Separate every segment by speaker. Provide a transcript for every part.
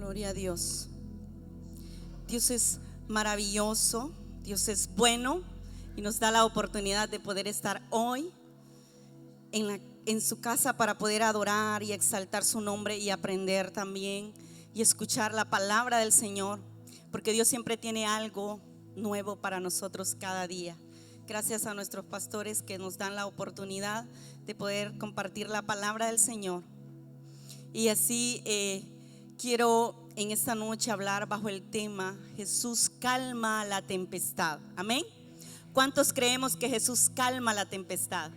Speaker 1: Gloria a Dios. Dios es maravilloso, Dios es bueno y nos da la oportunidad de poder estar hoy en su casa para poder adorar y exaltar su nombre y aprender también y escuchar la palabra del Señor, porque Dios siempre tiene algo nuevo para nosotros cada día. Gracias a nuestros pastores que nos dan la oportunidad de poder compartir la palabra del Señor. Y así quiero en esta noche hablar bajo el tema: Jesús calma la tempestad. Amén. ¿Cuántos creemos que Jesús calma la tempestad?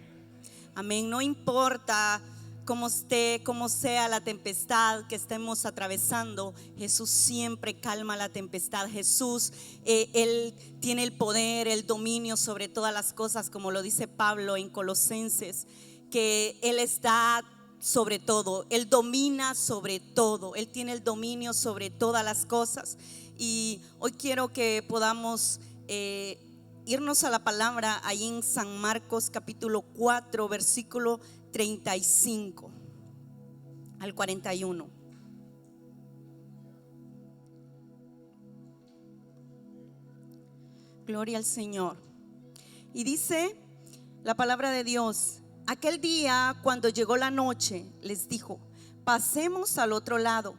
Speaker 1: Amén. No importa cómo esté, cómo sea la tempestad que estemos atravesando, Jesús siempre calma la tempestad. Jesús, Él tiene el poder, el dominio sobre todas las cosas, como lo dice Pablo en Colosenses, que Él está sobre todo, Él domina sobre todo, Él tiene el dominio sobre todas las cosas. Y hoy quiero que podamos irnos a la palabra ahí en San Marcos capítulo 4 versículo 35 al 41. Gloria al Señor. Y dice la palabra de Dios: aquel día, cuando llegó la noche, les dijo: pasemos al otro lado.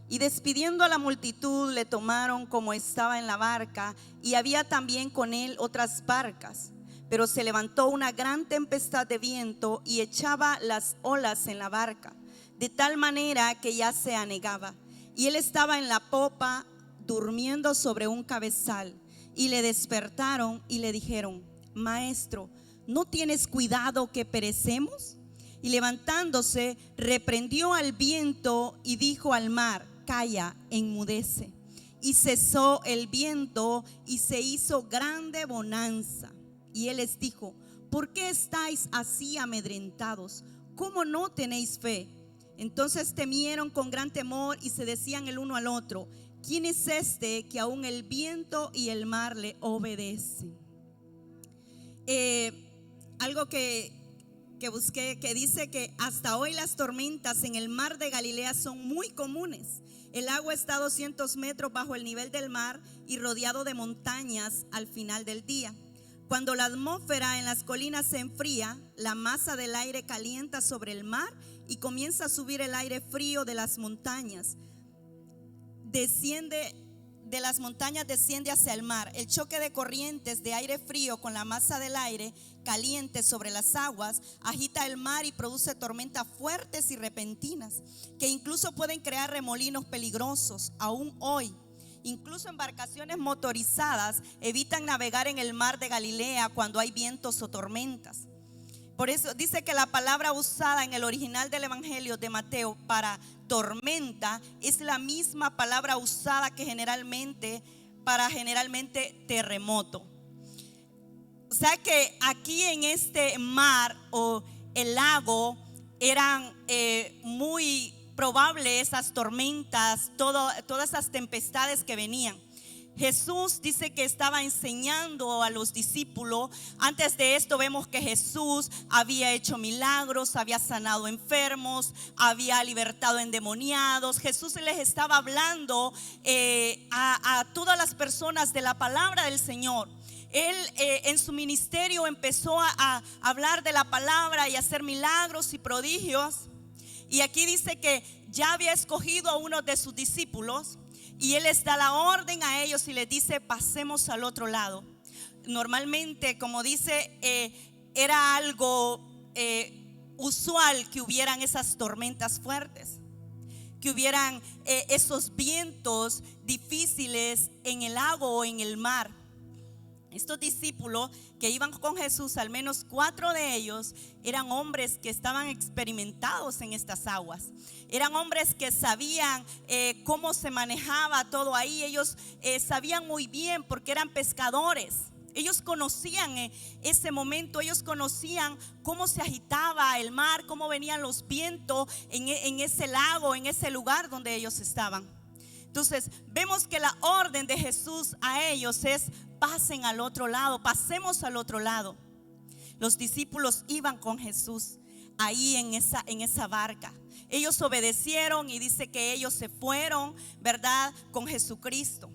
Speaker 1: Y despidiendo a la multitud, le tomaron como estaba en la barca, y había también con él otras barcas. Pero se levantó una gran tempestad de viento y echaba las olas en la barca, de tal manera que ya se anegaba. Y él estaba en la popa, durmiendo sobre un cabezal. Y le despertaron y le dijeron: Maestro, ¿no tienes cuidado que perecemos? Y levantándose, reprendió al viento y dijo al mar: calla, enmudece. Y cesó el viento y se hizo grande bonanza. Y él les dijo: ¿por qué estáis así amedrentados? ¿Cómo no tenéis fe? Entonces temieron con gran temor y se decían el uno al otro: ¿quién es este que aún el viento y el mar le obedecen? Algo que busqué, que dice que hasta hoy las tormentas en el mar de Galilea son muy comunes. El agua está a 200 metros bajo el nivel del mar y rodeado de montañas al final del día. Cuando la atmósfera en las colinas se enfría, la masa del aire calienta sobre el mar y comienza a subir el aire frío de las montañas. Desciende hacia el mar. El choque de corrientes de aire frío con la masa del aire caliente sobre las aguas agita el mar y produce tormentas fuertes y repentinas que incluso pueden crear remolinos peligrosos. Aún hoy, incluso embarcaciones motorizadas evitan navegar en el mar de Galilea cuando hay vientos o tormentas. Por eso dice que la palabra usada en el original del Evangelio de Mateo para tormenta es la misma palabra usada que generalmente terremoto. O sea que aquí en este mar o el lago eran muy probables esas tormentas, todas esas tempestades que venían. Jesús dice que estaba enseñando a los discípulos. Antes de esto vemos que Jesús había hecho milagros, había sanado enfermos, había libertado endemoniados. Jesús les estaba hablando a todas las personas de la palabra del Señor. Él en su ministerio empezó a hablar de la palabra y a hacer milagros y prodigios. Y aquí dice que ya había escogido a uno de sus discípulos y Él les da la orden a ellos y les dice: pasemos al otro lado. Normalmente, como dice, era algo usual que hubieran esas tormentas fuertes, que hubieran esos vientos difíciles en el lago o en el mar. Estos discípulos que iban con Jesús, al menos 4 de ellos, eran hombres que estaban experimentados en estas aguas. Eran hombres que sabían cómo se manejaba todo ahí. Ellos sabían muy bien porque eran pescadores. Ellos conocían ese momento, ellos conocían cómo se agitaba el mar, cómo venían los vientos en ese lago, en ese lugar donde ellos estaban. Entonces vemos que la orden de Jesús a ellos es: pasen al otro lado, pasemos al otro lado. Los discípulos iban con Jesús ahí en esa barca. ellos obedecieron y dice que ellos se fueron, ¿verdad?, con Jesucristo.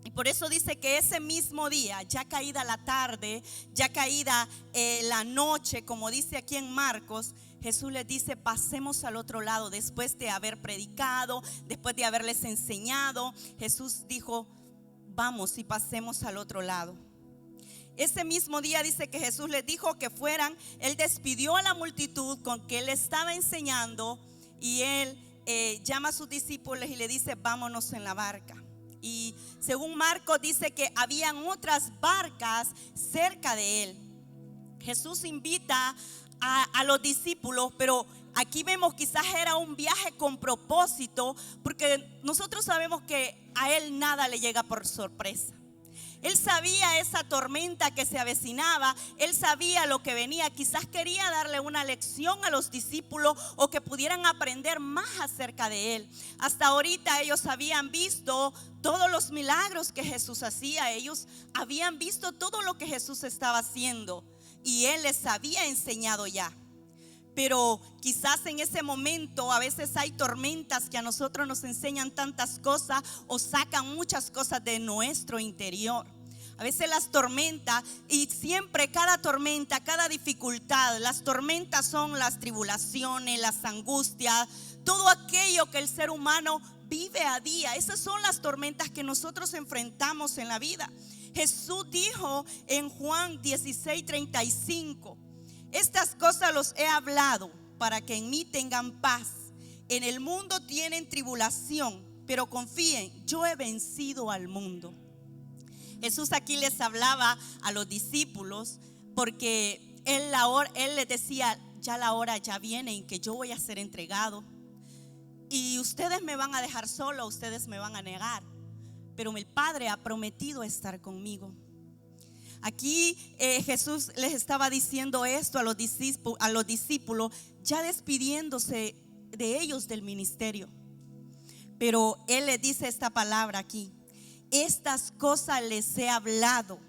Speaker 1: Y por eso dice que ese mismo día, ya caída la tarde, ya caída la noche, como dice aquí en Marcos, Jesús les dice: pasemos al otro lado. Después de haber predicado, después de haberles enseñado, Jesús dijo: vamos y pasemos al otro lado. Ese mismo día dice que Jesús les dijo que fueran. Él despidió a la multitud con que él estaba enseñando, y él llama a sus discípulos y le dice: vámonos en la barca. Y según Marcos dice que habían otras barcas cerca de él. Jesús invita a los discípulos, pero aquí vemos quizás era un viaje con propósito, porque nosotros sabemos que a él nada le llega por sorpresa. Él sabía esa tormenta que se avecinaba, él sabía lo que venía. Quizás quería darle una lección a los discípulos, o que pudieran aprender más acerca de él. Hasta ahorita ellos habían visto todos los milagros que Jesús hacía, ellos habían visto todo lo que Jesús estaba haciendo, y él les había enseñado ya. Pero quizás en ese momento a veces hay tormentas que a nosotros nos enseñan tantas cosas, o sacan muchas cosas de nuestro interior. A veces las tormentas, y siempre cada tormenta, cada dificultad, las tormentas son las tribulaciones, las angustias, todo aquello que el ser humano vive a día. Esas son las tormentas que nosotros enfrentamos en la vida. Jesús dijo en Juan 16:35: estas cosas los he hablado para que en mí tengan paz. En el mundo tienen tribulación, pero confíen, yo he vencido al mundo. Jesús aquí les hablaba a los discípulos porque él les decía: ya la hora ya viene en que yo voy a ser entregado, y ustedes me van a dejar solo, ustedes me van a negar, pero el Padre ha prometido estar conmigo. Aquí Jesús les estaba diciendo esto a los discípulos, ya despidiéndose de ellos del ministerio. Pero Él les dice esta palabra aquí: estas cosas les he hablado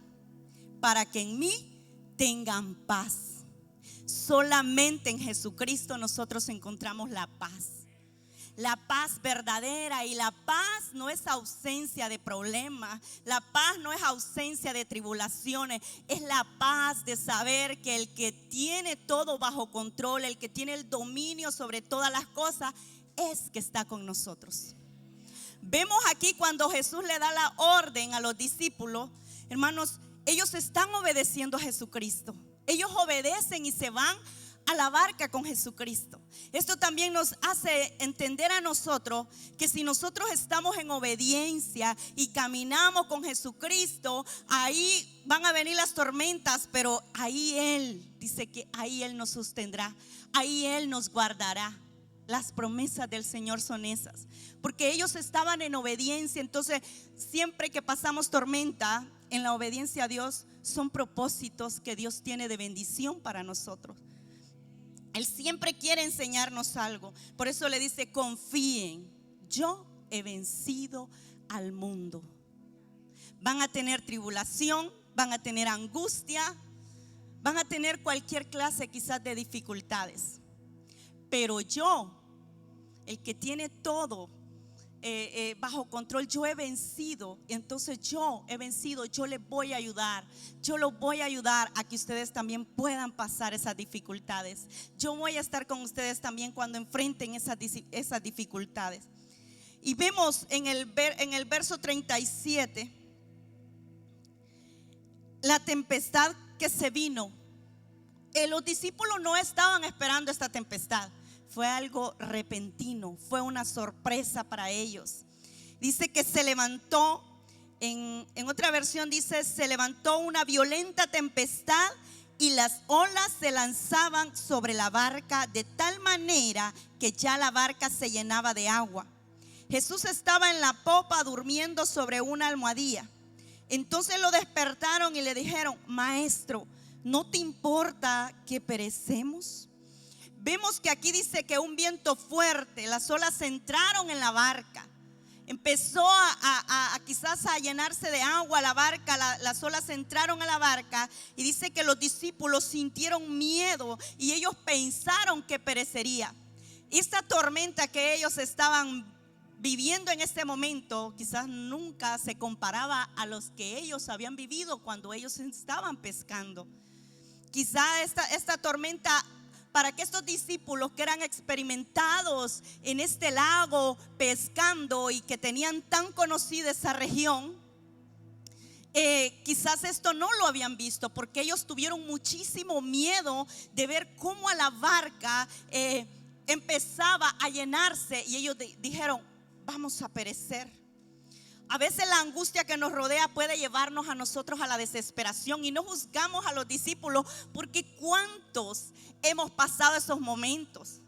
Speaker 1: para que en mí tengan paz. Solamente en Jesucristo nosotros encontramos la paz. La paz verdadera. Y la paz no es ausencia de problemas, la paz no es ausencia de tribulaciones. Es la paz de saber que el que tiene todo bajo control, el que tiene el dominio sobre todas las cosas, es que está con nosotros. Vemos aquí cuando Jesús le da la orden a los discípulos, hermanos, ellos están obedeciendo a Jesucristo. Ellos obedecen y se van a la barca con Jesucristo. Esto también nos hace entender a nosotros que si nosotros estamos en obediencia y caminamos con Jesucristo, ahí van a venir las tormentas, pero ahí Él dice que ahí Él nos sostendrá, ahí Él nos guardará. Las promesas del Señor son esas, porque ellos estaban en obediencia. Entonces siempre que pasamos tormenta, en la obediencia a Dios, son propósitos que Dios tiene de bendición para nosotros. Él siempre quiere enseñarnos algo. Por eso le dice: confíen, yo he vencido al mundo. Van a tener tribulación, van a tener angustia, van a tener cualquier clase quizás de dificultades, pero yo, el que tiene todo bajo control, yo he vencido. Entonces yo he vencido, yo les voy a ayudar. Yo los voy a ayudar a que ustedes también puedan pasar esas dificultades. Yo voy a estar con ustedes también cuando enfrenten esas dificultades. Y vemos en el verso 37 la tempestad que se vino. Los discípulos no estaban esperando esta tempestad. Fue algo repentino, fue una sorpresa para ellos. Dice que se levantó, en otra versión dice: se levantó una violenta tempestad y las olas se lanzaban sobre la barca de tal manera que ya la barca se llenaba de agua. Jesús estaba en la popa durmiendo sobre una almohadilla. Entonces lo despertaron y le dijeron: Maestro, ¿no te importa que perecemos? Vemos que aquí dice que un viento fuerte, las olas entraron en la barca. Empezó quizás a llenarse de agua la barca, las olas entraron a la barca, y dice que los discípulos sintieron miedo y ellos pensaron que perecería. esta tormenta que ellos estaban viviendo en este momento quizás nunca se comparaba a los que ellos habían vivido cuando ellos estaban pescando. Quizá esta tormenta, para que estos discípulos que eran experimentados en este lago pescando y que tenían tan conocida esa región, quizás esto no lo habían visto, porque ellos tuvieron muchísimo miedo de ver cómo a la barca empezaba a llenarse y ellos dijeron: vamos a perecer. A veces la angustia que nos rodea puede llevarnos a nosotros a la desesperación, y no juzgamos a los discípulos, porque ¿cuántos hemos pasado esos momentos?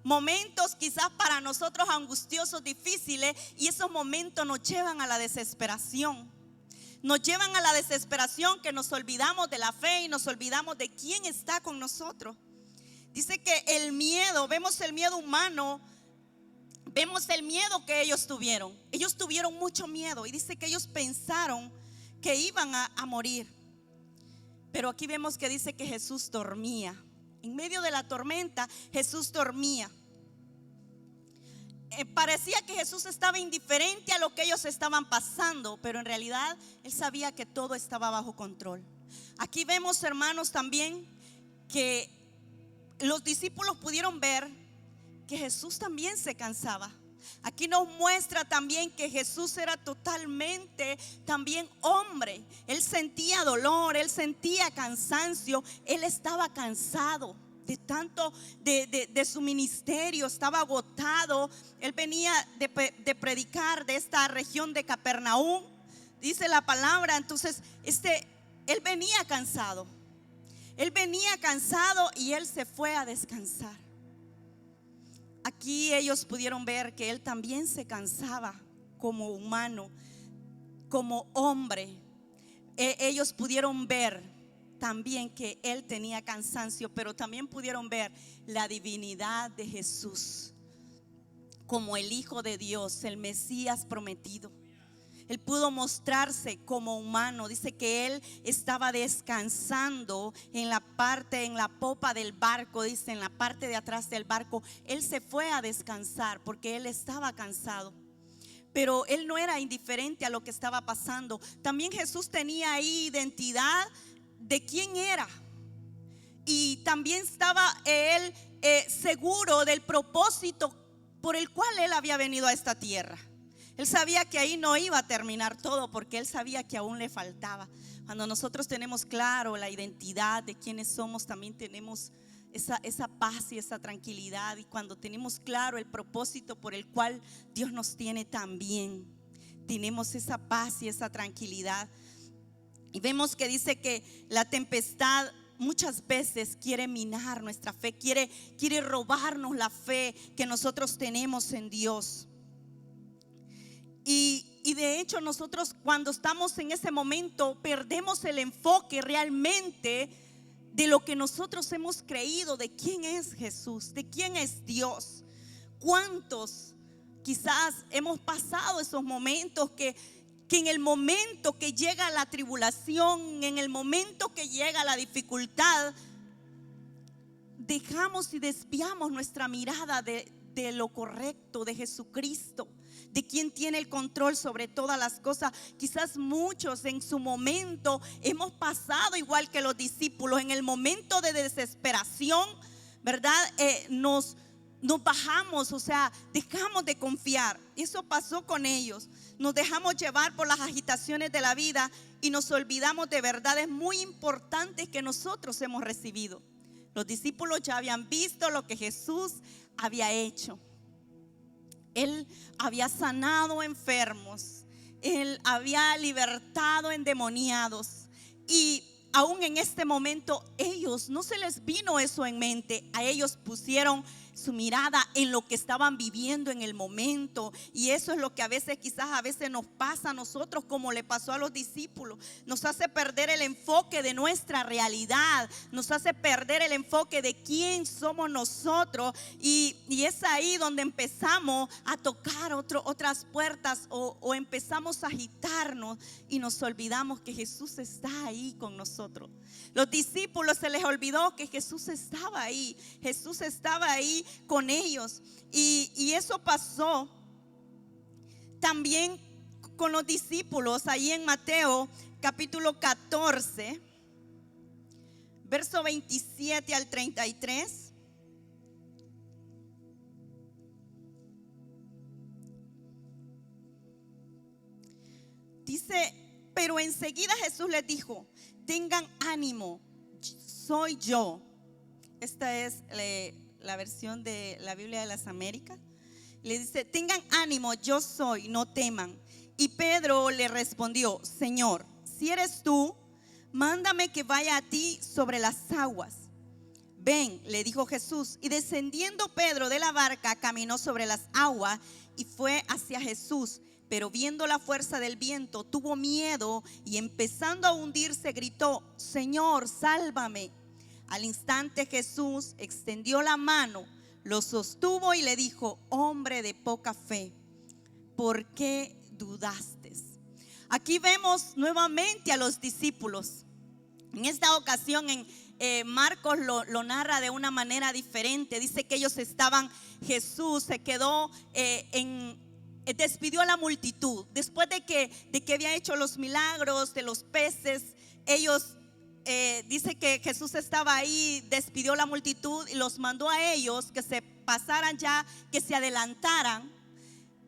Speaker 1: Momentos quizás para nosotros angustiosos, difíciles, y esos momentos nos llevan a la desesperación. Nos llevan a la desesperación, que nos olvidamos de la fe y nos olvidamos de quién está con nosotros. Dice que el miedo, vemos el miedo humano, vemos el miedo que ellos tuvieron. Ellos tuvieron mucho miedo, y dice que ellos pensaron que iban a morir. Pero aquí vemos que dice que Jesús dormía. En medio de la tormenta, Jesús dormía. Parecía que Jesús estaba indiferente a lo que ellos estaban pasando, pero en realidad Él sabía que todo estaba bajo control. Aquí vemos, hermanos, también que los discípulos pudieron ver que Jesús también se cansaba. Aquí nos muestra también que Jesús era totalmente también hombre. Él sentía dolor, Él sentía cansancio, Él estaba cansado de tanto de su ministerio, estaba agotado. Él venía de predicar de esta región de Capernaum, dice la palabra. Entonces Él venía cansado. Él venía cansado y Él se fue a descansar. Aquí ellos pudieron ver que Él también se cansaba como humano, como hombre. Ellos pudieron ver también que Él tenía cansancio, pero también pudieron ver la divinidad de Jesús como el Hijo de Dios, el Mesías prometido. Él pudo mostrarse como humano. Dice que Él estaba descansando en la popa del barco. Dice, en la parte de atrás del barco. Él se fue a descansar porque Él estaba cansado. Pero Él no era indiferente a lo que estaba pasando. También Jesús tenía ahí identidad de quién era. Y también estaba Él seguro del propósito por el cual Él había venido a esta tierra. Él sabía que ahí no iba a terminar todo, porque Él sabía que aún le faltaba. Cuando nosotros tenemos claro la identidad de quiénes somos, también tenemos esa paz y esa tranquilidad. Y cuando tenemos claro el propósito por el cual Dios nos tiene, también tenemos esa paz y esa tranquilidad. Y vemos que dice que la tempestad muchas veces quiere minar nuestra fe, quiere robarnos la fe que nosotros tenemos en Dios. Y de hecho nosotros, cuando estamos en ese momento, perdemos el enfoque realmente de lo que nosotros hemos creído, de quién es Jesús, de quién es Dios. ¿Cuántos quizás hemos pasado esos momentos que en el momento que llega la tribulación, en el momento que llega la dificultad, dejamos y desviamos nuestra mirada de lo correcto, de Jesucristo, de quien tiene el control sobre todas las cosas? Quizás muchos en su momento hemos pasado igual que los discípulos, en el momento de desesperación, ¿verdad? Nos bajamos, o sea, dejamos de confiar. Eso pasó con ellos. Nos dejamos llevar por las agitaciones de la vida y nos olvidamos de verdades muy importantes que nosotros hemos recibido. Los discípulos ya habían visto lo que Jesús había hecho. Él había sanado enfermos, Él había libertado endemoniados. Y aún en este momento ellos no se les vino eso en mente. A ellos pusieron su mirada en lo que estaban viviendo en el momento. Y eso es lo que quizás a veces nos pasa a nosotros, como le pasó a los discípulos. Nos hace perder el enfoque de nuestra realidad, nos hace perder el enfoque de quién somos nosotros. Y es ahí donde empezamos a tocar otras puertas o empezamos a agitarnos y nos olvidamos que Jesús está ahí con nosotros. Los discípulos se les olvidó que Jesús estaba ahí. Jesús estaba ahí con ellos. Y eso pasó también con los discípulos ahí en Mateo capítulo 14, verso 27 al 33. Dice, pero enseguida Jesús les dijo: tengan ánimo, soy yo. Esta es la versión de la Biblia de las Américas. Le dice: tengan ánimo, yo soy, no teman. Y Pedro le respondió: Señor, si eres tú, mándame que vaya a ti sobre las aguas. Ven, le dijo Jesús. Y descendiendo Pedro de la barca, caminó sobre las aguas y fue hacia Jesús. Pero viendo la fuerza del viento, tuvo miedo y empezando a hundirse, gritó: Señor, sálvame. Al instante Jesús extendió la mano, lo sostuvo y le dijo: hombre de poca fe, ¿por qué dudaste? Aquí vemos nuevamente a los discípulos. En esta ocasión Marcos lo narra de una manera diferente. Dice que ellos estaban, Jesús se quedó despidió a la multitud. Después de que había hecho los milagros de los peces, ellos dice que Jesús estaba ahí, despidió la multitud y los mandó a ellos que se pasaran ya, que se adelantaran.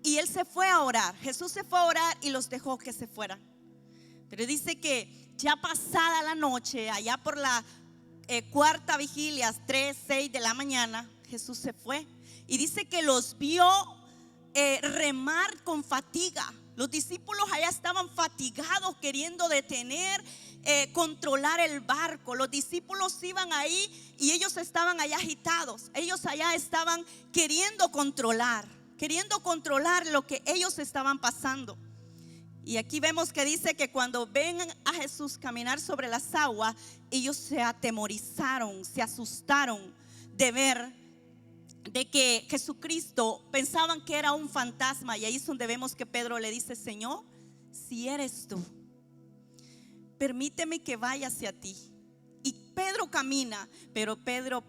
Speaker 1: Y él se fue a orar. Jesús se fue a orar y los dejó que se fueran. Pero dice que ya pasada la noche, allá por la cuarta vigilia, 3, 6 de la mañana, Jesús se fue. Y dice que los vio remar con fatiga. Los discípulos allá estaban fatigados, queriendo detener, controlar el barco. Los discípulos iban ahí y ellos estaban allá agitados. Ellos allá estaban queriendo controlar lo que ellos estaban pasando. Y aquí vemos que dice que cuando ven a Jesús caminar sobre las aguas, ellos se atemorizaron, se asustaron de ver de que Jesucristo, pensaban que era un fantasma. Y ahí es donde vemos que Pedro le dice: Señor, si eres tú, permíteme que vaya hacia ti. Y Pedro camina, pero Pedro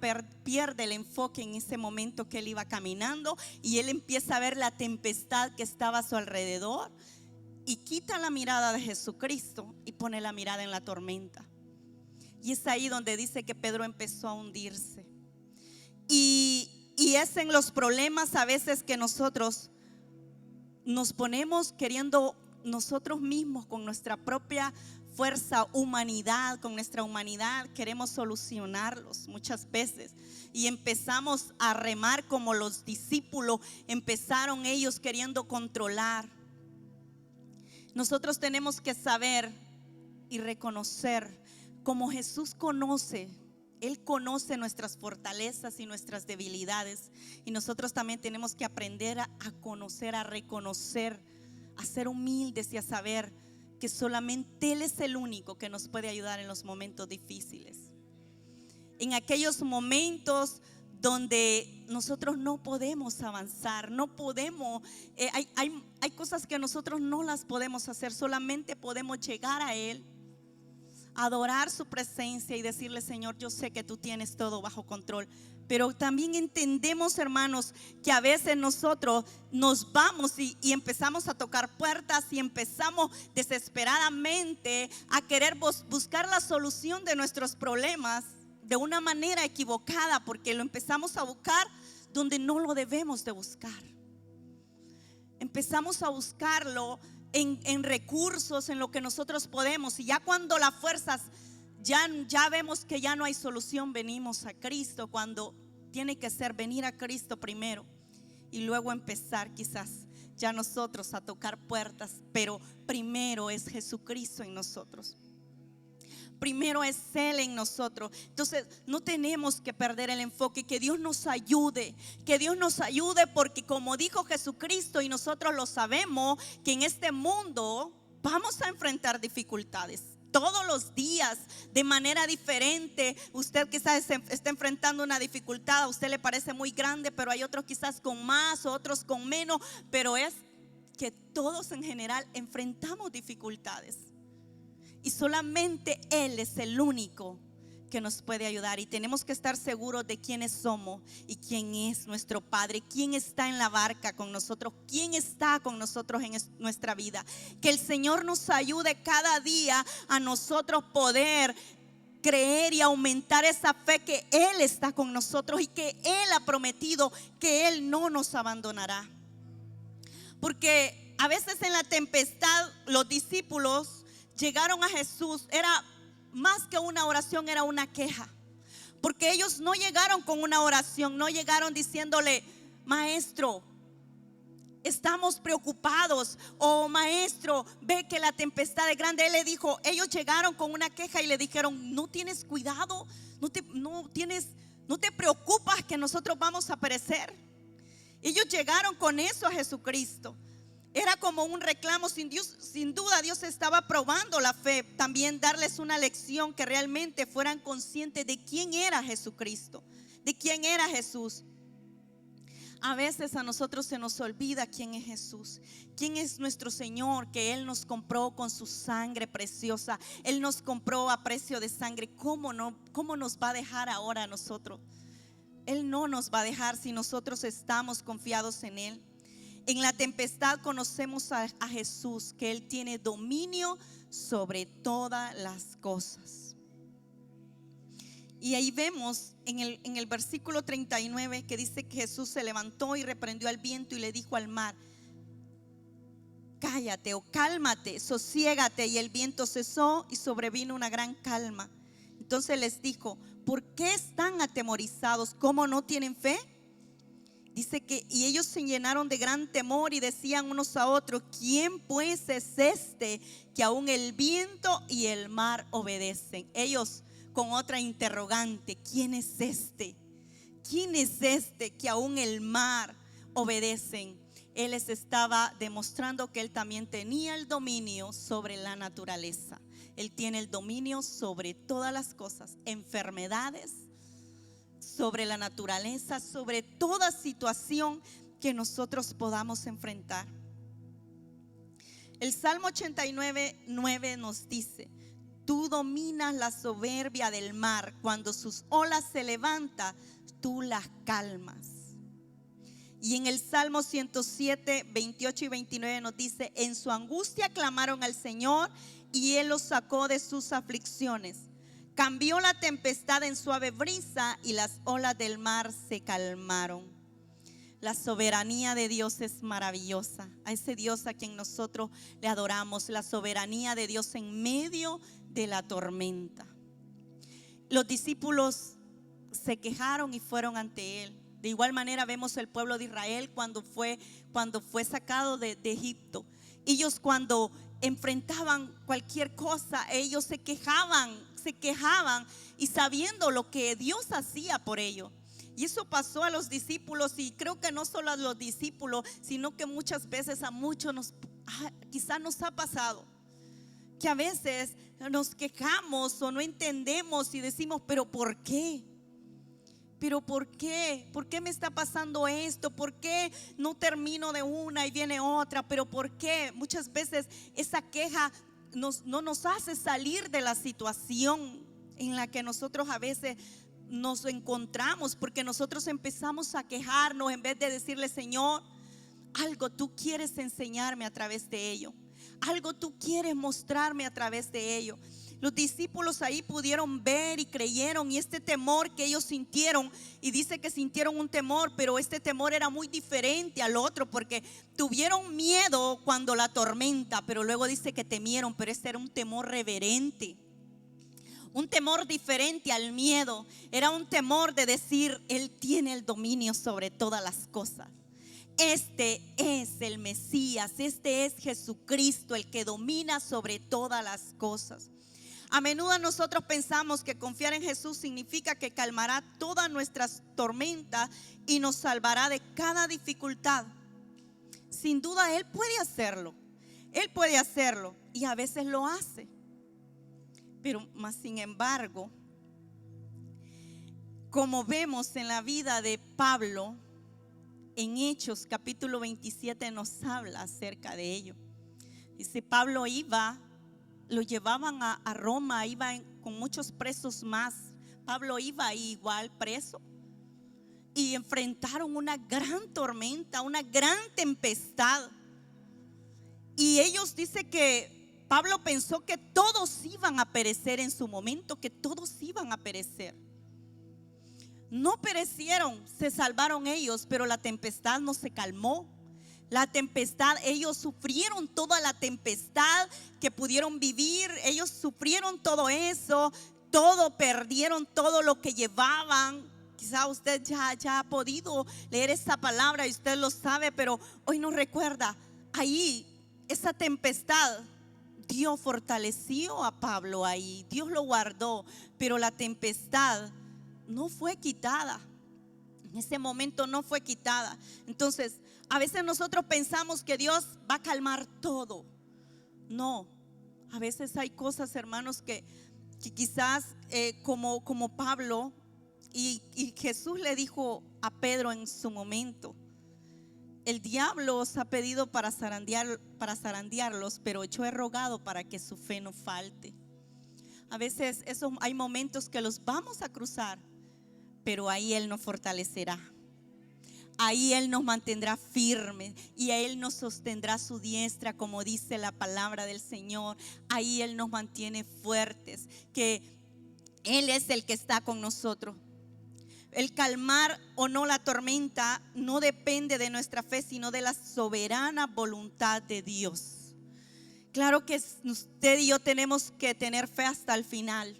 Speaker 1: pierde el enfoque en ese momento que él iba caminando, y él empieza a ver la tempestad que estaba a su alrededor, y quita la mirada de Jesucristo y pone la mirada en la tormenta. Y es ahí donde dice que Pedro empezó a hundirse. Y es en los problemas a veces que nosotros nos ponemos queriendo nosotros mismos, con nuestra propia fuerza, humanidad, con nuestra humanidad queremos solucionarlos muchas veces. Y empezamos a remar como los discípulos empezaron ellos queriendo controlar. Nosotros tenemos que saber y reconocer, como Jesús conoce. Él conoce nuestras fortalezas y nuestras debilidades. Y nosotros también tenemos que aprender a conocer, a reconocer, a ser humildes y a saber que solamente Él es el único que nos puede ayudar en los momentos difíciles. En aquellos momentos donde nosotros no podemos avanzar, no podemos, hay cosas que nosotros no las podemos hacer, solamente podemos llegar a Él, adorar su presencia y decirle: Señor, yo sé que tú tienes todo bajo control. Pero también entendemos, hermanos, que a veces nosotros nos vamos y empezamos a tocar puertas y empezamos desesperadamente a querer buscar la solución de nuestros problemas de una manera equivocada, porque lo empezamos a buscar donde no lo debemos de buscar. Empezamos a buscarlo en recursos, en lo que nosotros podemos, y ya cuando las fuerzas ya vemos que ya no hay solución, venimos a Cristo, cuando tiene que ser venir a Cristo primero y luego empezar quizás ya nosotros a tocar puertas. Pero primero es Jesucristo en nosotros, primero es Él en nosotros. Entonces no tenemos que perder el enfoque. Que Dios nos ayude, porque como dijo Jesucristo, y nosotros lo sabemos, que en este mundo vamos a enfrentar dificultades todos los días de manera diferente. Usted quizás está enfrentando una dificultad, a usted le parece muy grande, pero hay otros quizás con más, otros con menos. Pero es que todos en general enfrentamos dificultades, y solamente Él es el único que nos puede ayudar, y tenemos que estar seguros de quiénes somos y quién es nuestro Padre, quién está en la barca con nosotros, quién está con nosotros en nuestra vida. Que el Señor nos ayude cada día a nosotros poder creer y aumentar esa fe que Él está con nosotros y que Él ha prometido que Él no nos abandonará. Porque a veces en la tempestad los discípulos llegaron a Jesús, era más que una oración, era una queja. Porque ellos no llegaron con una oración, no llegaron diciéndole: maestro, estamos preocupados, o maestro, ve que la tempestad es grande. Él le dijo, ellos llegaron con una queja y le dijeron: no tienes cuidado, no te preocupas que nosotros vamos a perecer. Ellos llegaron con eso a Jesucristo. Era como un reclamo. Sin duda Dios estaba probando la fe, también darles una lección, que realmente fueran conscientes de quién era Jesucristo, de quién era Jesús. A veces a nosotros se nos olvida quién es Jesús, quién es nuestro Señor, que Él nos compró con su sangre preciosa. Él nos compró a precio de sangre. ¿Cómo nos va a dejar ahora a nosotros? Él no nos va a dejar si nosotros estamos confiados en Él. En la tempestad conocemos a Jesús, que Él tiene dominio sobre todas las cosas. Y ahí vemos en el versículo 39 que dice que Jesús se levantó y reprendió al viento y le dijo al mar: cállate o cálmate, sosiégate. Y el viento cesó y sobrevino una gran calma. Entonces les dijo: ¿por qué están atemorizados? ¿Cómo no tienen fe? Dice que y ellos se llenaron de gran temor y decían unos a otros: ¿quién pues es este que aún el viento y el mar obedecen? Ellos con otra interrogante: ¿quién es este? ¿Quién es este que aún el mar obedecen? Él les estaba demostrando que Él también tenía el dominio sobre la naturaleza. Él tiene el dominio sobre todas las cosas, enfermedades, sobre la naturaleza, sobre toda situación que nosotros podamos enfrentar. El Salmo 89:9 nos dice: tú dominas la soberbia del mar, cuando sus olas se levantan, tú las calmas. Y en el Salmo 107:28 y 29 nos dice: en su angustia clamaron al Señor y Él los sacó de sus aflicciones. Cambió la tempestad en suave brisa y las olas del mar se calmaron. La soberanía de Dios es maravillosa. A ese Dios a quien nosotros le adoramos, la soberanía de Dios en medio de la tormenta. Los discípulos se quejaron y fueron ante Él. De igual manera vemos el pueblo de Israel cuando fue sacado de Egipto. Ellos, cuando enfrentaban cualquier cosa, ellos se quejaban y sabiendo lo que Dios hacía por ellos. Y eso pasó a los discípulos, y creo que no solo a los discípulos, sino que muchas veces a muchos quizás nos ha pasado que a veces nos quejamos o no entendemos y decimos: ¿pero por qué? ¿Pero por qué? ¿Por qué me está pasando esto? ¿Por qué no termino de una y viene otra? ¿Pero por qué? Muchas veces esa queja no nos hace salir de la situación en la que nosotros a veces nos encontramos, porque nosotros empezamos a quejarnos en vez de decirle: Señor, algo tú quieres enseñarme a través de ello, algo tú quieres mostrarme a través de ello. Los discípulos ahí pudieron ver y creyeron, y este temor que ellos sintieron, y dice que sintieron un temor, pero este temor era muy diferente al otro, porque tuvieron miedo cuando la tormenta, pero luego dice que temieron, pero este era un temor reverente, un temor diferente al miedo. Era un temor de decir: Él tiene el dominio sobre todas las cosas. Este es el Mesías, este es Jesucristo, el que domina sobre todas las cosas. A menudo nosotros pensamos que confiar en Jesús significa que calmará todas nuestras tormentas y nos salvará de cada dificultad. Sin duda Él puede hacerlo, y a veces lo hace. Pero más sin embargo, como vemos en la vida de Pablo, en Hechos capítulo 27 nos habla acerca de ello. Dice: Pablo lo llevaban a Roma, iba con muchos presos más, Pablo iba ahí igual preso y enfrentaron una gran tormenta, una gran tempestad. Y ellos dicen que Pablo pensó que todos iban a perecer en su momento, que todos iban a perecer. No perecieron, se salvaron ellos, pero la tempestad no se calmó. La tempestad, ellos sufrieron toda la tempestad que pudieron vivir. Ellos sufrieron todo eso, todo, perdieron todo lo que llevaban. Quizá usted ya ha podido leer esa palabra y usted lo sabe, pero hoy nos recuerda. Ahí, esa tempestad, Dios fortaleció a Pablo ahí. Dios lo guardó, pero la tempestad no fue quitada. En ese momento no fue quitada. Entonces, a veces nosotros pensamos que Dios va a calmar todo. No, a veces hay cosas, hermanos, que quizás como Pablo y Jesús le dijo a Pedro en su momento: el diablo os ha pedido para zarandearlos, pero yo he rogado para que su fe no falte. A veces hay momentos que los vamos a cruzar, pero ahí Él nos fortalecerá. Ahí Él nos mantendrá firmes y a Él nos sostendrá su diestra, como dice la palabra del Señor. Ahí Él nos mantiene fuertes, que Él es el que está con nosotros. El calmar o no la tormenta no depende de nuestra fe, sino de la soberana voluntad de Dios. Claro que usted y yo tenemos que tener fe hasta el final.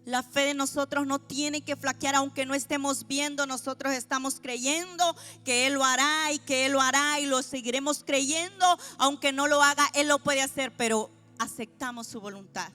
Speaker 1: La fe de nosotros no tiene que flaquear, aunque no estemos viendo. Nosotros estamos creyendo que Él lo hará y que Él lo hará, y lo seguiremos creyendo. Aunque no lo haga, Él lo puede hacer, pero aceptamos su voluntad.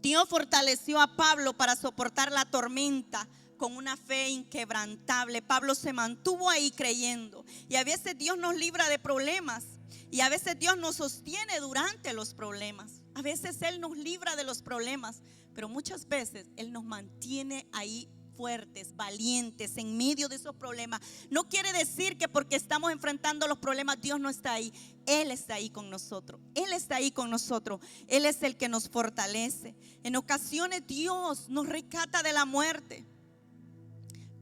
Speaker 1: Dios fortaleció a Pablo para soportar la tormenta con una fe inquebrantable. Pablo se mantuvo ahí creyendo. Y a veces Dios nos libra de problemas, y a veces Dios nos sostiene durante los problemas. A veces Él nos libra de los problemas, pero muchas veces Él nos mantiene ahí fuertes, valientes en medio de esos problemas. No quiere decir que porque estamos enfrentando los problemas Dios no está ahí. Él está ahí con nosotros. Él está ahí con nosotros. Él es el que nos fortalece. En ocasiones Dios nos rescata de la muerte,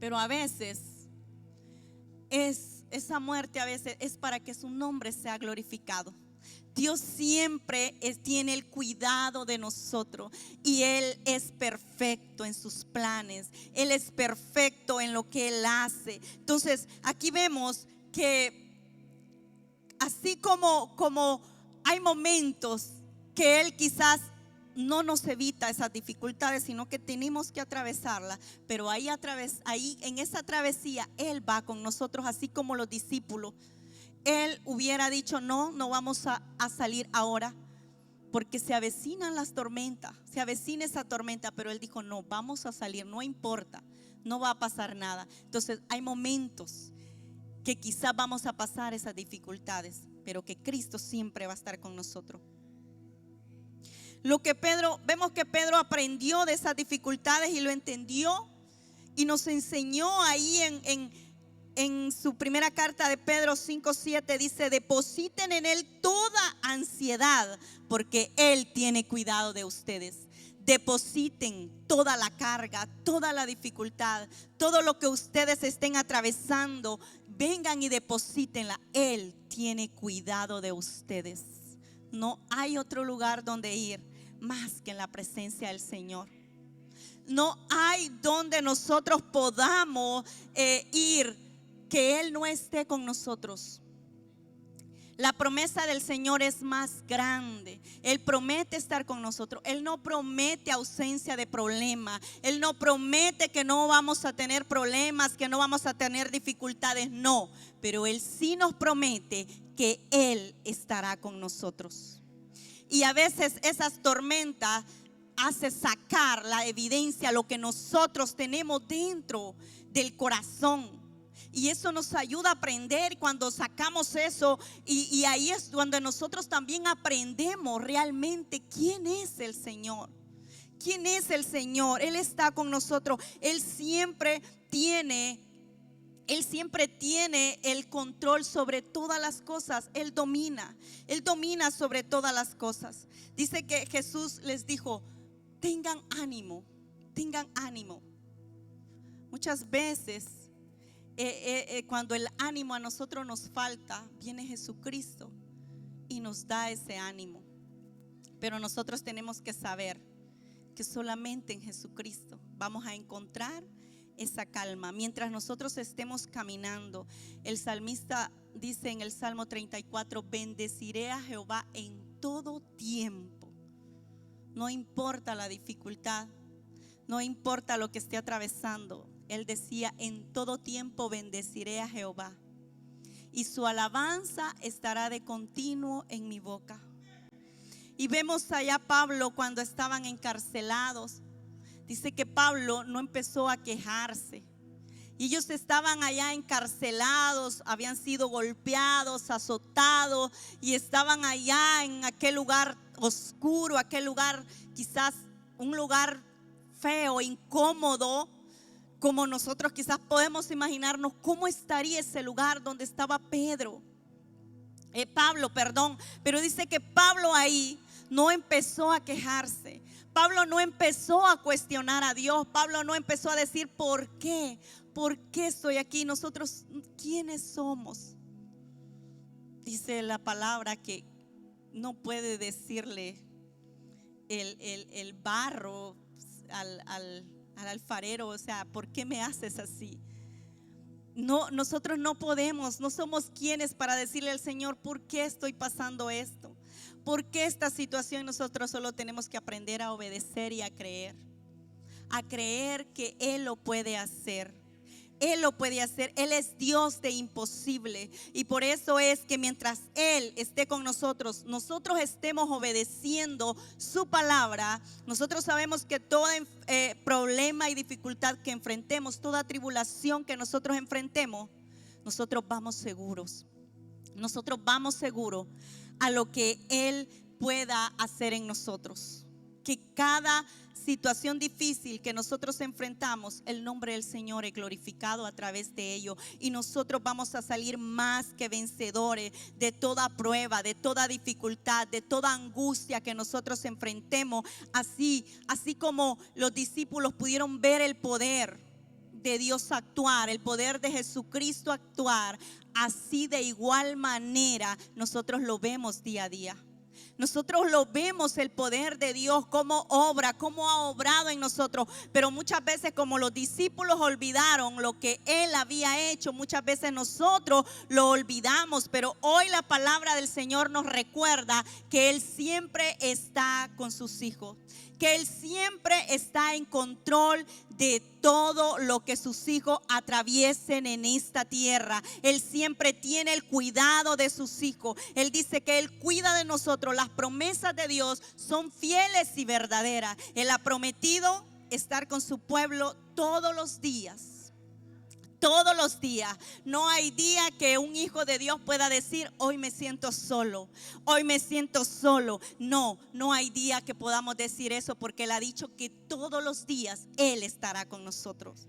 Speaker 1: pero a veces esa muerte a veces es para que su nombre sea glorificado. Dios siempre tiene el cuidado de nosotros, y Él es perfecto en sus planes. Él es perfecto en lo que Él hace. Entonces aquí vemos que así como hay momentos que Él quizás no nos evita esas dificultades, sino que tenemos que atravesarlas, pero ahí en esa travesía Él va con nosotros, así como los discípulos. Él hubiera dicho: no vamos a salir ahora, porque se avecinan las tormentas, se avecina esa tormenta. Pero Él dijo: no, vamos a salir, no importa, no va a pasar nada. Entonces hay momentos que quizás vamos a pasar esas dificultades, pero que Cristo siempre va a estar con nosotros. Vemos que Pedro aprendió de esas dificultades y lo entendió, y nos enseñó ahí en su primera carta de Pedro 5:7, dice: depositen en Él toda ansiedad, porque Él tiene cuidado de ustedes. Depositen toda la carga, toda la dificultad, todo lo que ustedes estén atravesando, vengan y deposítenla. Él tiene cuidado de ustedes. No hay otro lugar donde ir más que en la presencia del Señor. No hay donde nosotros podamos ir que Él no esté con nosotros. La promesa del Señor es más grande. Él promete estar con nosotros. Él no promete ausencia de problema. Él no promete que no vamos a tener problemas, que no vamos a tener dificultades. No, pero Él sí nos promete que Él estará con nosotros. Y a veces esas tormentas hacen sacar la evidencia, lo que nosotros tenemos dentro del corazón. Y eso nos ayuda a aprender cuando sacamos eso, y ahí es donde nosotros también aprendemos realmente quién es el Señor. ¿Quién es el Señor? Él está con nosotros. Él siempre tiene el control sobre todas las cosas. Él domina sobre todas las cosas. Dice que Jesús les dijo: tengan ánimo, tengan ánimo. Muchas veces cuando el ánimo a nosotros nos falta, viene Jesucristo y nos da ese ánimo. Pero nosotros tenemos que saber que solamente en Jesucristo vamos a encontrar esa calma. Mientras nosotros estemos caminando, el salmista dice en el Salmo 34: bendeciré a Jehová en todo tiempo. No importa la dificultad, no importa lo que esté atravesando. Él decía: en todo tiempo bendeciré a Jehová, y su alabanza estará de continuo en mi boca. Y vemos allá Pablo cuando estaban encarcelados. Dice que Pablo no empezó a quejarse. Y ellos estaban allá encarcelados, habían sido golpeados, azotados, y estaban allá en aquel lugar oscuro, aquel lugar quizás un lugar feo, incómodo, como nosotros quizás podemos imaginarnos cómo estaría ese lugar donde estaba Pablo, pero dice que Pablo ahí no empezó a quejarse. Pablo no empezó a cuestionar a Dios. Pablo no empezó a decir ¿por qué? ¿Por qué estoy aquí? Nosotros, ¿quiénes somos? Dice la palabra que no puede decirle el barro al alfarero, o sea, ¿por qué me haces así? No, nosotros no podemos, no somos quienes para decirle al Señor ¿por qué estoy pasando esto? ¿Por qué esta situación? Nosotros solo tenemos que aprender a obedecer y a creer que Él lo puede hacer. Él lo puede hacer. Él es Dios de imposible. Y por eso es que mientras Él esté con nosotros, nosotros estemos obedeciendo su palabra. Nosotros sabemos que todo problema y dificultad que enfrentemos, toda tribulación que nosotros enfrentemos, nosotros vamos seguros. Nosotros vamos seguros a lo que Él pueda hacer en nosotros. Que cada situación difícil que nosotros enfrentamos, el nombre del Señor es glorificado a través de ello, y nosotros vamos a salir más que vencedores de toda prueba, de toda dificultad, de toda angustia que nosotros enfrentemos. Así como los discípulos pudieron ver el poder de Dios actuar, el poder de Jesucristo actuar, así de igual manera nosotros lo vemos día a día. Nosotros lo vemos, el poder de Dios, cómo obra, cómo ha obrado en nosotros. Pero muchas veces, como los discípulos olvidaron lo que Él había hecho, muchas veces nosotros lo olvidamos. Pero hoy la palabra del Señor nos recuerda que Él siempre está con sus hijos, que Él siempre está en control de todo lo que sus hijos atraviesen en esta tierra. Él siempre tiene el cuidado de sus hijos. Él dice que Él cuida de nosotros. Las promesas de Dios son fieles y verdaderas. Él ha prometido estar con su pueblo todos los días. Todos los días. No hay día que un hijo de Dios pueda decir hoy me siento solo, hoy me siento solo. No hay día que podamos decir eso, porque Él ha dicho que todos los días Él estará con nosotros.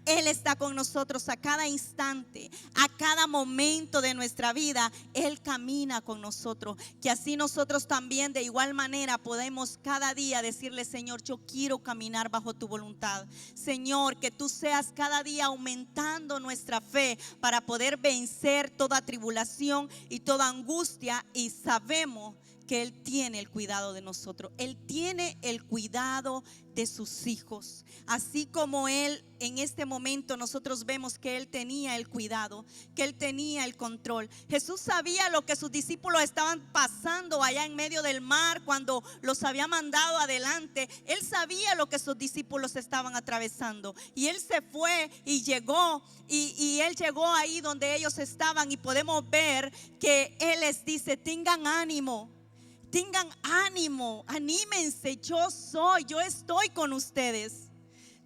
Speaker 1: Él está con nosotros a cada instante, a cada momento de nuestra vida. Él camina con nosotros. Que así nosotros también de igual manera podemos cada día decirle: Señor, yo quiero caminar bajo tu voluntad. Señor, que tú seas cada día aumentando nuestra fe para poder vencer toda tribulación y toda angustia. Y sabemos que Él tiene el cuidado de nosotros. Él tiene el cuidado de sus hijos. Así como Él en este momento nosotros vemos que Él tenía el cuidado, que Él tenía el control. Jesús sabía lo que sus discípulos estaban pasando allá en medio del mar cuando los había mandado adelante. Él sabía lo que sus discípulos estaban atravesando. Y Él se fue y llegó. Y Él llegó ahí donde ellos estaban. Y podemos ver que Él les dice: tengan ánimo. Tengan ánimo, anímense, yo estoy con ustedes.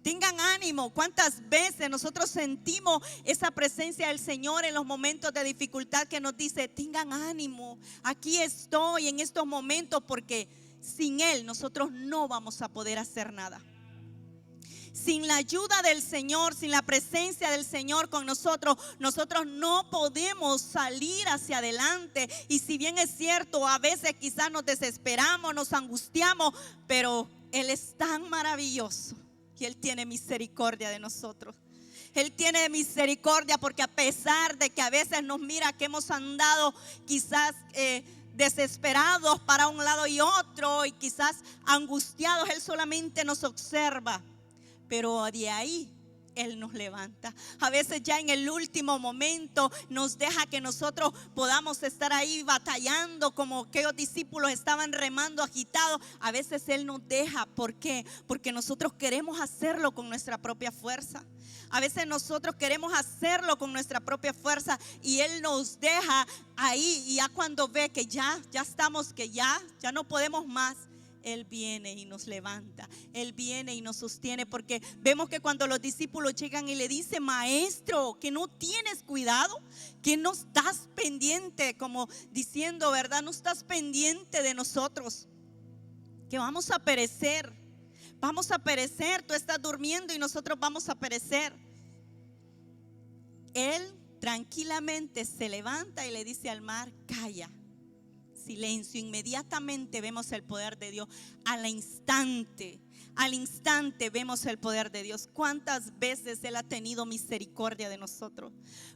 Speaker 1: Tengan ánimo. ¿Cuántas veces nosotros sentimos esa presencia del Señor en los momentos de dificultad que nos dice: tengan ánimo, aquí estoy en estos momentos? Porque sin Él nosotros no vamos a poder hacer nada. Sin la ayuda del Señor, sin la presencia del Señor con nosotros, nosotros no podemos salir hacia adelante. Y si bien es cierto, a veces quizás nos desesperamos, nos angustiamos, pero Él es tan maravilloso y Él tiene misericordia de nosotros. Él tiene misericordia porque a pesar de que a veces nos mira que hemos andado quizás desesperados para un lado y otro y quizás angustiados, Él solamente nos observa. Pero de ahí Él nos levanta. A veces ya en el último momento nos deja que nosotros podamos estar ahí batallando como aquellos discípulos estaban remando agitados. A veces Él nos deja. ¿Por qué? Porque nosotros queremos hacerlo con nuestra propia fuerza. A veces nosotros queremos hacerlo con nuestra propia fuerza y Él nos deja ahí. Y ya cuando ve que ya estamos, que ya no podemos más, Él viene y nos levanta. Él viene y nos sostiene, porque vemos que cuando los discípulos llegan y le dicen: maestro, que no tienes cuidado, que no estás pendiente, como diciendo, ¿verdad? No estás pendiente de nosotros, que vamos a perecer. Vamos a perecer, tú estás durmiendo y nosotros vamos a perecer. Él tranquilamente se levanta y le dice al mar: calla. Silencio. Inmediatamente vemos el poder de Dios. Al instante vemos el poder de Dios. ¿Cuántas veces Él ha tenido misericordia de nosotros?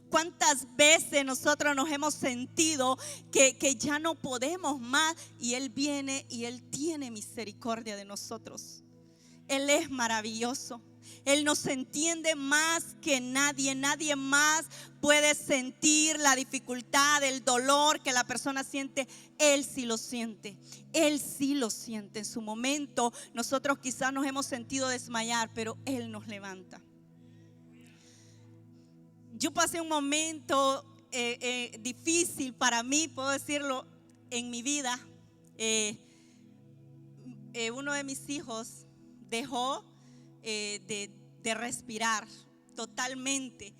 Speaker 1: ¿Cuántas veces nosotros nos hemos sentido que ya no podemos más? Y Él viene y Él tiene misericordia de nosotros. Él es maravilloso. Él nos entiende más que nadie. Nadie más puede sentir la dificultad, el dolor que la persona siente. Él sí lo siente. Él sí lo siente. En su momento nosotros quizás nos hemos sentido desmayar, pero Él nos levanta. Yo pasé un momento difícil para mí, puedo decirlo, en mi vida. Uno de mis hijos dejó de respirar totalmente.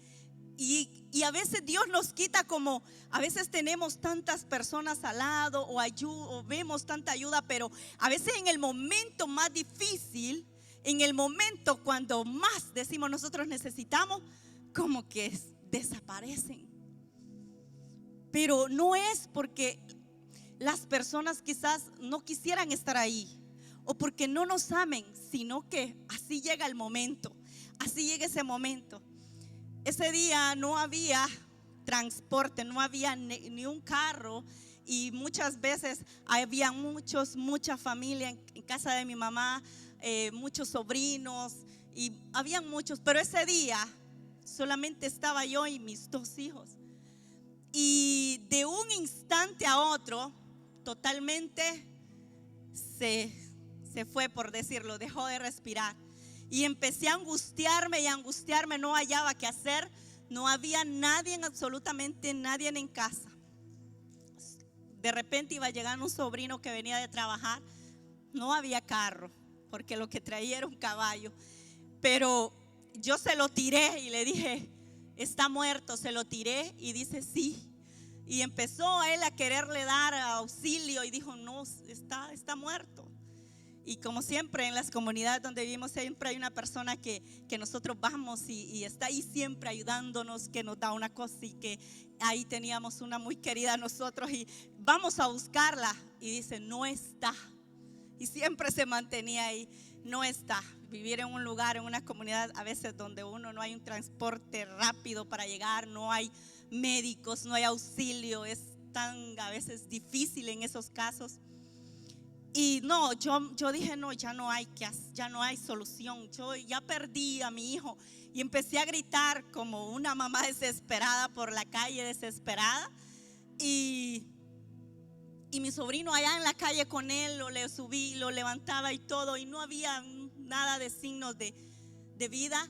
Speaker 1: Y a veces Dios nos quita, como a veces tenemos tantas personas al lado o vemos tanta ayuda, pero a veces en el momento más difícil, en el momento cuando más decimos nosotros necesitamos, como que desaparecen. Pero no es porque las personas quizás no quisieran estar ahí o porque no nos amen, sino que así llega el momento, así llega ese momento. Ese día no había transporte, no había ni un carro, y muchas veces había mucha familia en casa de mi mamá, muchos sobrinos, y habían muchos, pero ese día solamente estaba yo y mis dos hijos. Y de un instante a otro, totalmente se fue, por decirlo, dejó de respirar. Y empecé a angustiarme, no hallaba qué hacer. No había nadie, absolutamente nadie en casa. De repente iba llegando un sobrino que venía de trabajar. No había carro, porque lo que traía era un caballo. Pero yo se lo tiré y le dije: está muerto. Se lo tiré y dice: sí. Y empezó él a quererle dar auxilio y dijo: no, está muerto. Y como siempre en las comunidades donde vivimos, siempre hay una persona que nosotros vamos y está ahí siempre ayudándonos, que nos da una cosa, y que ahí teníamos una muy querida a nosotros y vamos a buscarla y dice: no está. Y siempre se mantenía ahí: no está. Vivir en un lugar, en una comunidad a veces donde uno no hay un transporte rápido para llegar, no hay médicos, no hay auxilio, es tan a veces difícil en esos casos. Y no, yo dije: no, ya no hay solución. Yo ya perdí a mi hijo. Y empecé a gritar como una mamá desesperada por la calle, desesperada. Y mi sobrino allá en la calle con él, le subí, lo levantaba y todo, y no había nada de signos de vida.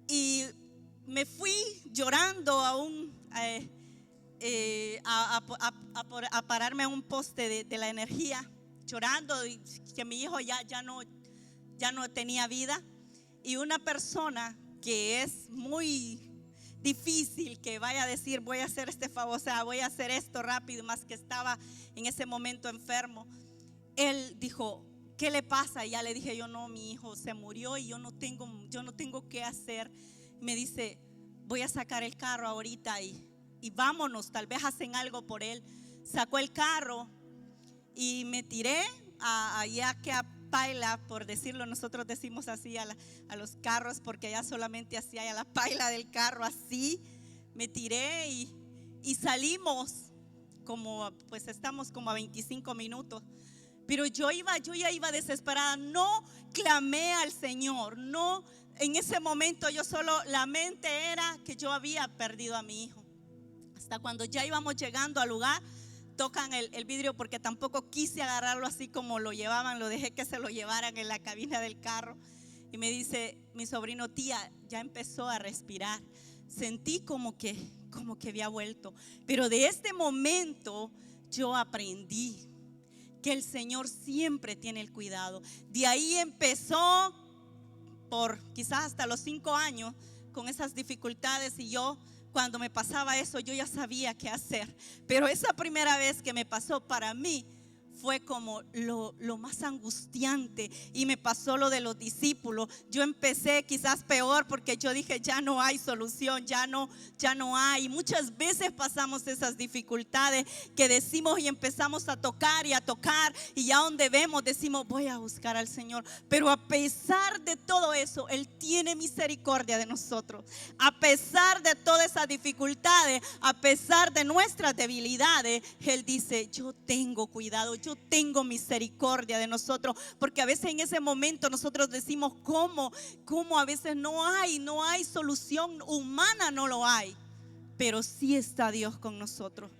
Speaker 1: Y me fui llorando a pararme a un poste de la energía, llorando, y que mi hijo ya no tenía vida. Y una persona que es muy difícil que vaya a decir: voy a hacer este favor, o sea, voy a hacer esto rápido, más que estaba en ese momento enfermo. Él dijo: ¿qué le pasa? Y ya le dije yo: no, mi hijo se murió y yo no tengo qué hacer. Me dice: voy a sacar el carro ahorita y vámonos, tal vez hacen algo por él. Sacó el carro y me tiré allá que paila, por decirlo, nosotros decimos así a los carros, porque allá solamente así hay a la paila del carro, así me tiré y salimos como, pues estamos como a 25 minutos. Pero yo ya iba desesperada, no clamé al Señor, no, en ese momento yo solo, la mente era que yo había perdido a mi hijo. Hasta cuando ya íbamos llegando al lugar, tocan el vidrio, porque tampoco quise agarrarlo así como lo llevaban, lo dejé que se lo llevaran en la cabina del carro. Y me dice mi sobrino: tía, ya empezó a respirar. Sentí como que había vuelto. Pero de este momento yo aprendí que el Señor siempre tiene el cuidado. De ahí empezó por quizás hasta los 5 años con esas dificultades, y yo, cuando me pasaba eso, yo ya sabía qué hacer. Pero esa primera vez que me pasó, para mí fue como lo más angustiante, y me pasó lo de los discípulos. Yo empecé quizás peor, porque yo dije: ya no hay solución, ya no hay. Muchas veces pasamos esas dificultades que decimos y empezamos a tocar, y ya donde vemos decimos: voy a buscar al Señor. Pero a pesar de todo eso, Él tiene misericordia de nosotros. A pesar de todas esas dificultades, a pesar de nuestras debilidades, Él dice: yo tengo cuidado, yo tengo misericordia de nosotros. Porque a veces en ese momento nosotros decimos: ¿cómo a veces no hay solución humana? No lo hay. Pero sí está Dios con nosotros.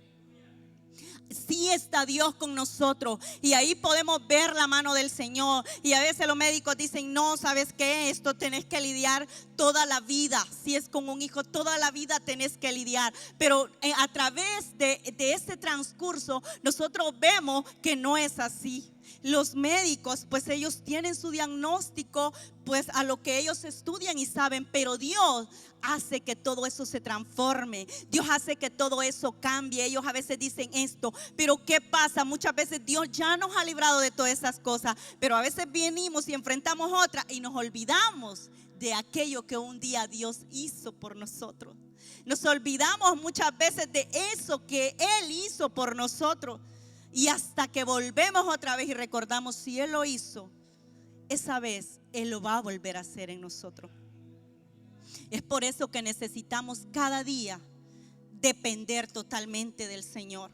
Speaker 1: Sí está Dios con nosotros, y ahí podemos ver la mano del Señor. Y a veces los médicos dicen: no, ¿sabes qué? Esto tenés que lidiar toda la vida. Si es con un hijo, toda la vida tenés que lidiar. Pero a través de este transcurso nosotros vemos que no es así. Los médicos, pues ellos tienen su diagnóstico, pues a lo que ellos estudian y saben, pero Dios hace que todo eso se transforme. Dios hace que todo eso cambie. Ellos a veces dicen esto, pero ¿qué pasa? Muchas veces Dios ya nos ha librado de todas esas cosas, pero a veces venimos y enfrentamos otra y nos olvidamos de aquello que un día Dios hizo por nosotros. Nos olvidamos muchas veces de eso que Él hizo por nosotros. Y hasta que volvemos otra vez y recordamos: si Él lo hizo esa vez, Él lo va a volver a hacer en nosotros. Es por eso que necesitamos cada día depender totalmente del Señor.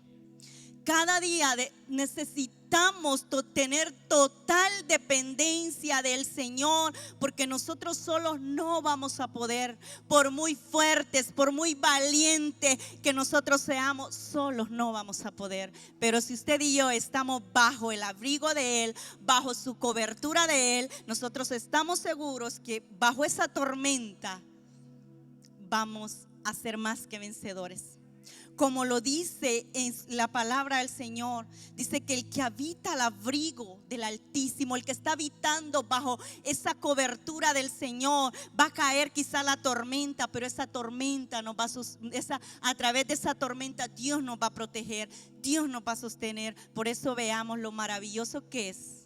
Speaker 1: Cada día necesitamos tener total dependencia del Señor, porque nosotros solos no vamos a poder. Por muy fuertes, por muy valientes que nosotros seamos, solos no vamos a poder. Pero si usted y yo estamos bajo el abrigo de Él, bajo su cobertura de Él, nosotros estamos seguros que bajo esa tormenta vamos a ser más que vencedores. Como lo dice en la palabra del Señor, dice que el que habita al abrigo del Altísimo, el que está habitando bajo esa cobertura del Señor, va a caer quizá la tormenta, pero esa tormenta nos va a través de esa tormenta Dios nos va a proteger, Dios nos va a sostener. Por eso veamos lo maravilloso que es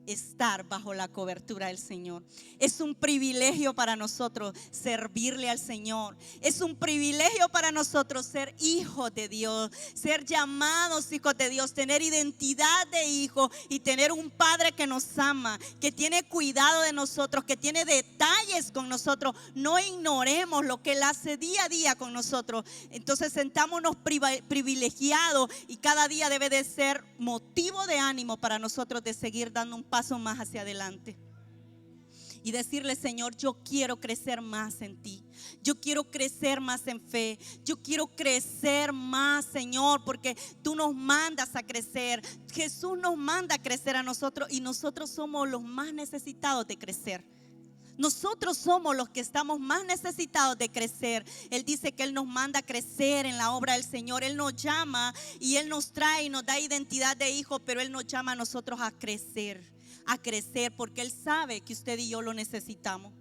Speaker 1: estar bajo la cobertura del Señor. Es un privilegio para nosotros servirle al Señor. Es un privilegio para nosotros ser hijos de Dios, ser llamados hijos de Dios, tener identidad de hijo y tener un Padre que nos ama, que tiene cuidado de nosotros, que tiene detalles con nosotros. No ignoremos lo que Él hace día a día con nosotros. Entonces sentámonos privilegiados, y cada día debe de ser motivo de ánimo para nosotros de seguir dando un paso más hacia adelante y decirle: Señor, yo quiero crecer más en ti, yo quiero crecer más en fe, yo quiero crecer más, Señor, porque tú nos mandas a crecer. Jesús nos manda a crecer a nosotros, y nosotros somos los más necesitados de crecer. Nosotros somos los que estamos más necesitados de crecer. Él dice que Él nos manda a crecer en la obra del Señor. Él nos llama y Él nos trae y nos da identidad de hijo, pero Él nos llama a nosotros a crecer, porque Él sabe que usted y yo lo necesitamos.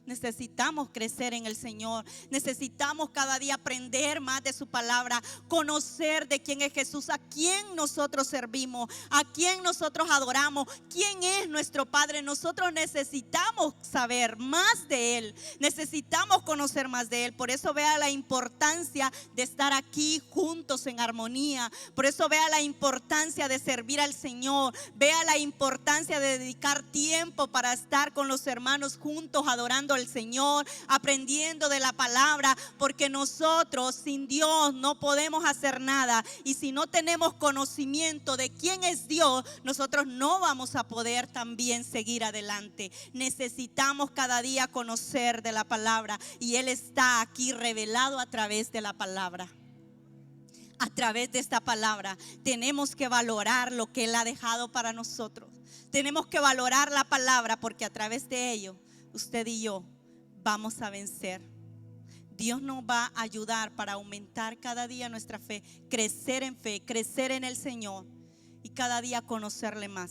Speaker 1: necesitamos crecer en el Señor. Necesitamos cada día aprender más de su palabra, conocer de quién es Jesús, a quién nosotros servimos, a quién nosotros adoramos, quién es nuestro Padre. Nosotros necesitamos saber más de Él, necesitamos conocer más de Él. Por eso vea la importancia de estar aquí juntos en armonía. Por eso vea la importancia de servir al Señor. Vea la importancia de dedicar tiempo para estar con los hermanos juntos, adorando al Señor, aprendiendo de la palabra, porque nosotros sin Dios no podemos hacer nada. Y si no tenemos conocimiento de quién es Dios, nosotros no vamos a poder también seguir adelante. Necesitamos cada día conocer de la palabra, y Él está aquí revelado a través de la palabra. A través de esta palabra tenemos que valorar lo que Él ha dejado para nosotros. Tenemos que valorar la palabra, porque a través de ello usted y yo vamos a vencer. Dios nos va a ayudar para aumentar cada día nuestra fe, crecer en el Señor y cada día conocerle más.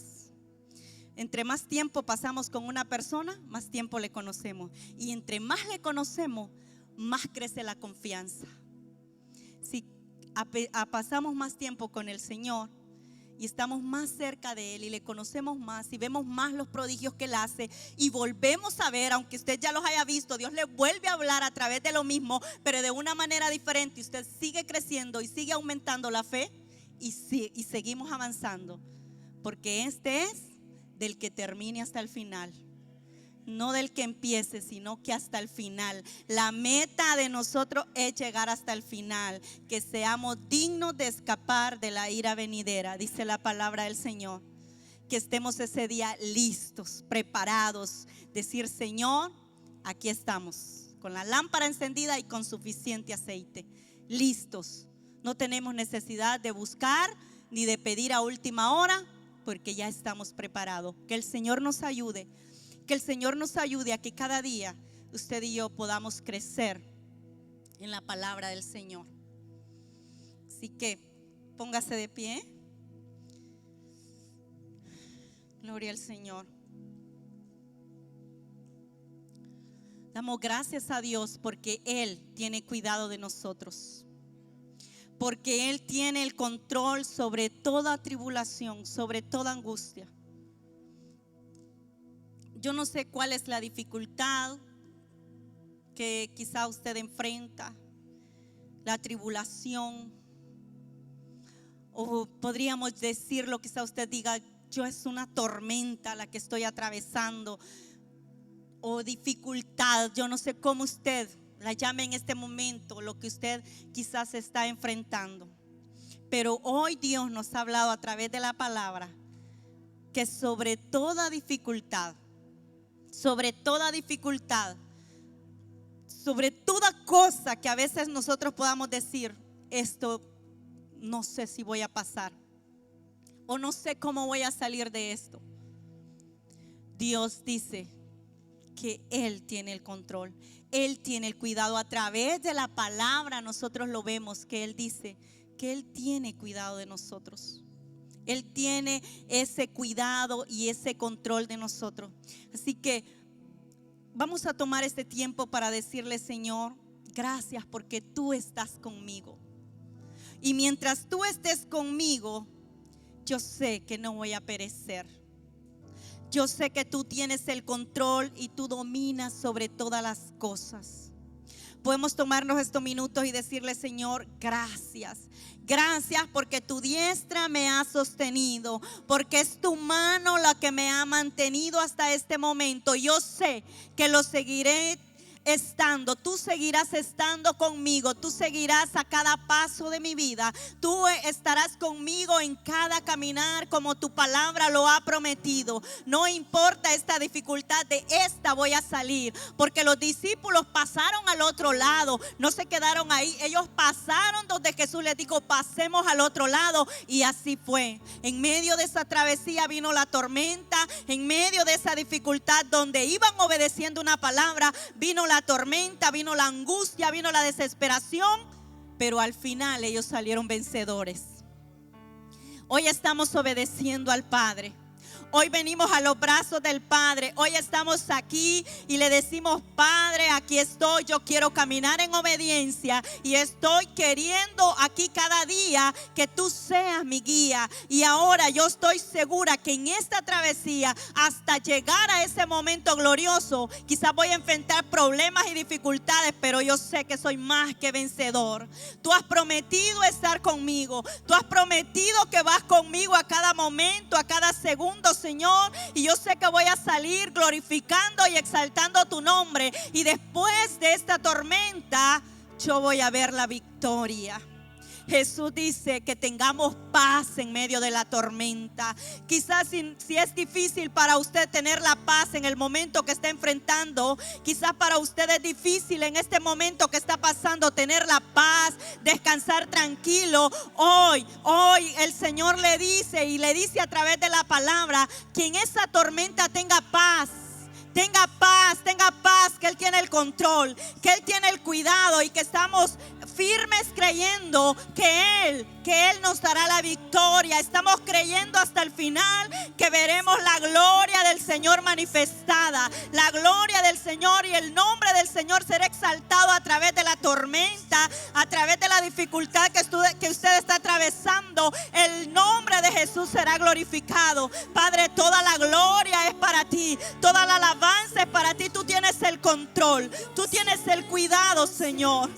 Speaker 1: Entre más tiempo pasamos con una persona, más tiempo le conocemos, y entre más le conocemos, más crece la confianza. Si pasamos más tiempo con el Señor y estamos más cerca de Él y le conocemos más y vemos más los prodigios que Él hace, y volvemos a ver, aunque usted ya los haya visto, Dios le vuelve a hablar a través de lo mismo, pero de una manera diferente, y usted sigue creciendo y sigue aumentando la fe, y seguimos avanzando, porque este es del que termine hasta el final. No del que empiece, sino que hasta el final. La meta de nosotros es llegar hasta el final, que seamos dignos de escapar de la ira venidera, dice la palabra del Señor. Que estemos ese día listos, preparados, decir: Señor, aquí estamos, con la lámpara encendida y con suficiente aceite, listos. No tenemos necesidad de buscar ni de pedir a última hora, porque ya estamos preparados. Que el Señor nos ayude. Que el Señor nos ayude a que cada día usted y yo podamos crecer en la palabra del Señor. Así que póngase de pie. Gloria al Señor. Damos gracias a Dios porque Él tiene cuidado de nosotros. Porque Él tiene el control sobre toda tribulación, sobre toda angustia. Yo no sé cuál es la dificultad que quizá usted enfrenta, la tribulación, o podríamos decirlo, quizá usted diga: yo es una tormenta la que estoy atravesando, o dificultad. Yo no sé cómo usted la llame en este momento, lo que usted quizás está enfrentando, pero hoy Dios nos ha hablado a través de la palabra que sobre toda dificultad, sobre toda cosa que a veces nosotros podamos decir: esto no sé si voy a pasar, o no sé cómo voy a salir de esto, Dios dice que Él tiene el control, Él tiene el cuidado. A través de la palabra nosotros lo vemos, que Él dice que Él tiene cuidado de nosotros. Él tiene ese cuidado y ese control de nosotros. Así que vamos a tomar este tiempo para decirle: Señor, gracias porque tú estás conmigo. Y mientras tú estés conmigo, yo sé que no voy a perecer. Yo sé que tú tienes el control y tú dominas sobre todas las cosas. Podemos tomarnos estos minutos y decirle: Señor, gracias. Gracias porque tu diestra me ha sostenido, porque es tu mano la que me ha mantenido hasta este momento. Yo sé que lo seguiré estando, tú seguirás estando conmigo, tú seguirás a cada paso de mi vida, tú estarás conmigo en cada caminar como tu palabra lo ha prometido. No importa esta dificultad, de esta voy a salir, porque los discípulos pasaron al otro lado, no se quedaron ahí, ellos pasaron donde Jesús les dijo: pasemos al otro lado, y así fue. En medio de esa travesía vino la tormenta, en medio de esa dificultad donde iban obedeciendo una palabra, vino la tormenta, vino la angustia, vino la desesperación, pero al final ellos salieron vencedores. Hoy estamos obedeciendo al Padre. Hoy venimos a los brazos del Padre. Hoy estamos aquí y le decimos: Padre, aquí estoy. Yo quiero caminar en obediencia y estoy queriendo aquí cada día que tú seas mi guía. Y ahora yo estoy segura que en esta travesía, hasta llegar a ese momento glorioso, quizás voy a enfrentar problemas y dificultades, pero yo sé que soy más que vencedor. Tú has prometido estar conmigo. Tú has prometido que vas conmigo a cada momento, a cada segundo, Señor, y yo sé que voy a salir glorificando y exaltando tu nombre, y después de esta tormenta yo voy a ver la victoria. Jesús dice que tengamos paz en medio de la tormenta. Quizás si es difícil para usted tener la paz en el momento que está enfrentando, quizás para usted es difícil en este momento que está pasando tener la paz, descansar tranquilo. Hoy el Señor le dice, y le dice a través de la palabra, que en esa tormenta tenga paz. Tenga paz, que Él tiene el control, que Él tiene el cuidado, y que estamos firmes creyendo que Él nos dará la victoria. Estamos creyendo hasta el final que veremos la gloria del Señor manifestada, la gloria del Señor, y el nombre del Señor será exaltado a través de la tormenta, a través de la dificultad que usted está atravesando. El nombre de Jesús será glorificado. Padre, toda la gloria es para ti, toda la alabanza es para ti. Tú tienes el control, tú tienes el cuidado, Señor.